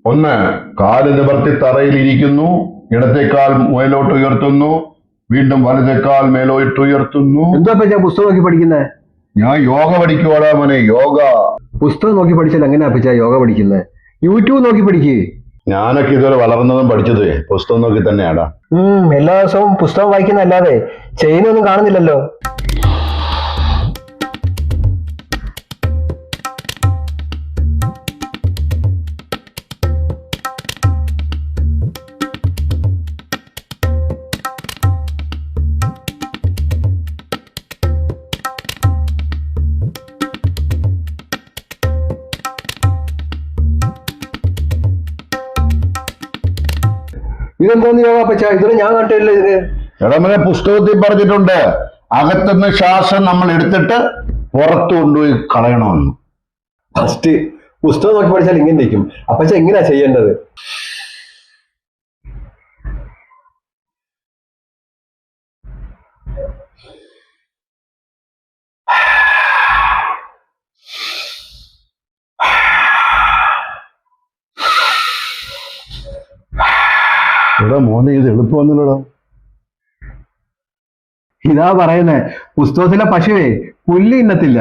ഒന്ന്, കാല് നിവർത്തി തറയിൽ ഇരിക്കുന്നു, ഇടത്തേക്കാൽ മേലോട്ട് ഉയർത്തുന്നു, വീണ്ടും വലത്തേക്കാൽ മേലോട്ട് ഉയർത്തുന്നു. എന്താ ഞാൻ പുസ്തകം നോക്കി പഠിക്കുന്നത്? ഞാൻ യോഗ പഠിക്കുവാടാ മോനെ, യോഗ. പുസ്തകം നോക്കി പഠിച്ചാൽ എങ്ങനെയാ അപ്പച്ചാ യോഗ പഠിക്കുന്നത്? യൂട്യൂബ് നോക്കി പഠിക്കേ. ഞാനൊക്കെ ഇതുവരെ വളർന്നതും പഠിച്ചത് പുസ്തകം നോക്കി തന്നെയാടാ. എല്ലാ ദിവസവും പുസ്തകം വായിക്കുന്നല്ലാതെ ചെയ്യുന്നൊന്നും കാണുന്നില്ലല്ലോ. ഇതെന്തോന്ന് യോഗ അപ്പച്ചാ? ഇതൊന്നും ഞാൻ കണ്ടില്ല. ഇതിന് എടമനെ പുസ്തകത്തിൽ പറഞ്ഞിട്ടുണ്ട്, അകത്തുനിന്ന് ശ്വാസം നമ്മൾ എടുത്തിട്ട് പുറത്തു കൊണ്ടുപോയി കളയണമെന്ന്. ഫസ്റ്റ് പുസ്തകം നോക്കി പഠിച്ചാൽ ഇങ്ങനെ ഇരിക്കും. അപ്പച്ചാ എങ്ങനെയാ ചെയ്യേണ്ടത്? എടാ മോനെ, ഇത് എളുപ്പമൊന്നുമില്ലടാ. ഇതാ പറയുന്നേ, പുസ്തകത്തിലെ പശുവേ പുല്ല് ഇന്നത്തില്ല.